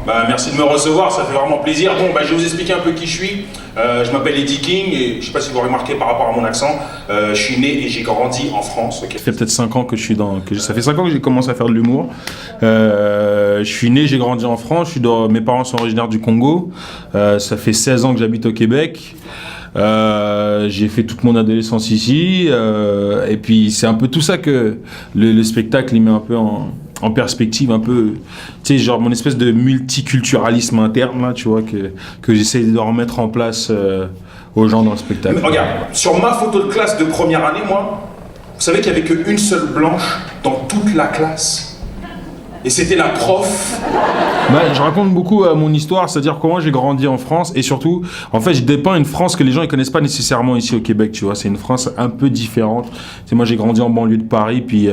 Bah, merci de me recevoir, ça fait vraiment plaisir. Bon, bah, je vais vous expliquer un peu qui je suis. Je m'appelle Eddie King et je sais pas si vous remarquez par rapport à mon accent, je suis né et j'ai grandi en France. Okay. Ça fait peut-être 5 ans que je suis ça fait 5 ans que j'ai commencé à faire de l'humour. Je suis né, j'ai grandi en France. Mes parents sont originaires du Congo. Ça fait 16 ans que j'habite au Québec. J'ai fait toute mon adolescence ici. Et puis c'est un peu tout ça que le spectacle il met un peu en perspective, un peu, tu sais, genre mon espèce de multiculturalisme interne, là, tu vois, que j'essaie de remettre en place aux gens dans le spectacle. Mais regarde, sur ma photo de classe de première année, moi, vous savez qu'il n'y avait qu'une seule blanche dans toute la classe. Et c'était la prof. Bah, je raconte beaucoup mon histoire, c'est-à-dire comment j'ai grandi en France et surtout, en fait, je dépeins une France que les gens ne connaissent pas nécessairement ici au Québec, tu vois. C'est une France un peu différente. C'est moi, j'ai grandi en banlieue de Paris, puis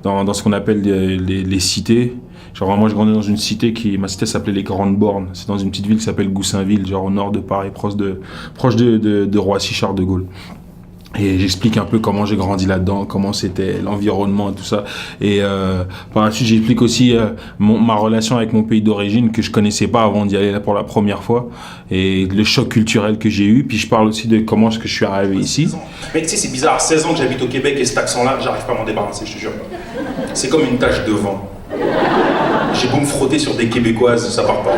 dans ce qu'on appelle les cités. Genre, moi, je grandis dans une cité ma cité s'appelait les Grandes Bornes. C'est dans une petite ville qui s'appelle Goussainville, genre au nord de Paris, proche de Roissy-Charles de Gaulle. Et j'explique un peu comment j'ai grandi là-dedans, comment c'était l'environnement et tout ça. Et par la suite, j'explique aussi ma relation avec mon pays d'origine que je connaissais pas avant d'y aller là pour la première fois. Et le choc culturel que j'ai eu. Puis je parle aussi de comment est-ce que je suis arrivé ici. Mais tu sais, c'est bizarre, 16 ans que j'habite au Québec et cet accent-là, j'arrive pas à m'en débarrasser, je te jure. C'est comme une tache de vent. J'ai beau me frotter sur des Québécoises, ça part pas.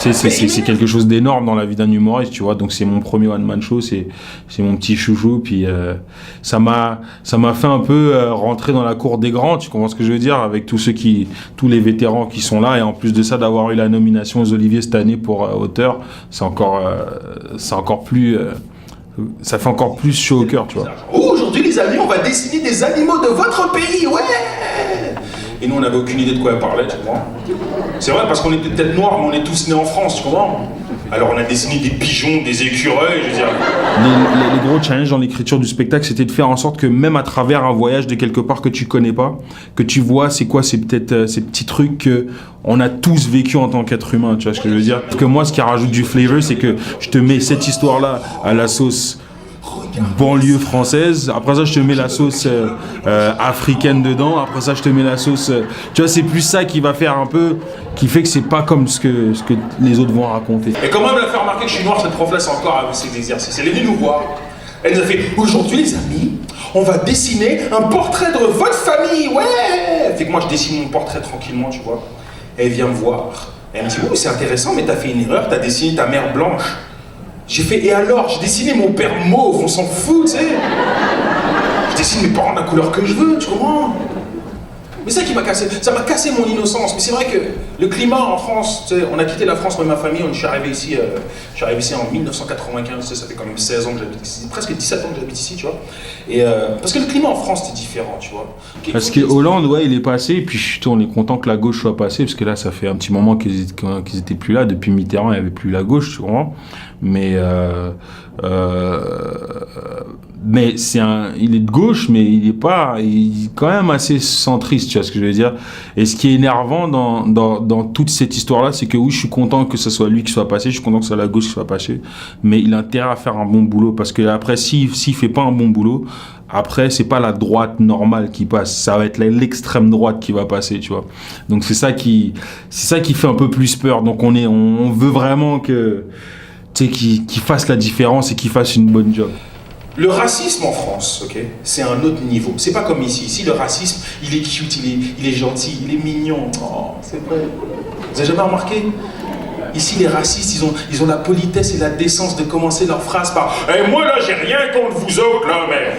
C'est quelque chose d'énorme dans la vie d'un humoriste, tu vois. Donc c'est mon premier one-man show, c'est mon petit chouchou. Puis ça m'a fait un peu rentrer dans la cour des grands, tu comprends ce que je veux dire, avec tous les vétérans qui sont là. Et en plus de ça, d'avoir eu la nomination aux Olivier cette année pour auteur, c'est encore plus... ça fait encore plus chaud au cœur, tu vois. Oh, aujourd'hui les amis, on va dessiner des animaux de votre pays, ouais. Et nous on n'avait aucune idée de quoi elle parlait, tu vois. C'est vrai parce qu'on était peut-être noirs, mais on est tous nés en France, tu comprends. Alors on a dessiné des pigeons, des écureuils, je veux dire. Les gros challenges dans l'écriture du spectacle, c'était de faire en sorte que même à travers un voyage de quelque part que tu connais pas, que tu vois c'est quoi ces petits trucs que on a tous vécu en tant qu'être humain, tu vois ce que je veux dire. Parce que moi ce qui rajoute du flavor, c'est que je te mets cette histoire-là à la sauce banlieue française, après ça je te mets la sauce africaine dedans, après ça je te mets la sauce tu vois, c'est plus ça qui va faire un peu, qui fait que c'est pas comme ce que les autres vont raconter. Et comment elle m'a fait remarquer que je suis noir, cette prof là, c'est encore avec ses exercices. Elle est venue nous voir, elle nous a fait aujourd'hui les amis, on va dessiner un portrait de votre famille, ouais. Fait que moi je dessine mon portrait tranquillement, tu vois. Elle vient me voir, elle me dit oh c'est intéressant mais t'as fait une erreur, t'as dessiné ta mère blanche. J'ai fait, et alors, j'ai dessiné mon père mauve, on s'en fout, tu sais. Je dessine mes parents de la couleur que je veux, tu comprends. Mais ça qui m'a cassé, ça m'a cassé mon innocence. Mais c'est vrai que le climat en France, tu sais, on a quitté la France, moi et ma famille, je suis arrivé ici en 1995, tu sais, ça fait quand même 16 ans que j'habite ici, presque 17 ans que j'habite ici, tu vois. Et parce que le climat en France, c'était différent, tu vois. Parce que Hollande, ouais, il est passé, et puis on est content que la gauche soit passée, parce que là, ça fait un petit moment qu'ils étaient plus là. Depuis Mitterrand, il n'y avait plus la gauche, tu comprends. Mais il est de gauche, mais il est quand même assez centriste, tu vois ce que je veux dire. Et ce qui est énervant dans toute cette histoire-là, c'est que oui, je suis content que ce soit lui qui soit passé, je suis content que ce soit la gauche qui soit passée, mais il a intérêt à faire un bon boulot, parce que après, s'il fait pas un bon boulot, après, c'est pas la droite normale qui passe, ça va être l'extrême droite qui va passer, tu vois. Donc c'est ça qui fait un peu plus peur. Donc on veut vraiment que qu'il fasse la différence et qu'il fasse une bonne job. Le racisme en France, ok, c'est un autre niveau. C'est pas comme ici. Ici, le racisme, il est cute, il est gentil, il est mignon. Oh, c'est vrai. Vous avez jamais remarqué? Ici, les racistes, ils ont la politesse et la décence de commencer leur phrase par « Eh, moi là, j'ai rien contre vous autres, là, mais... »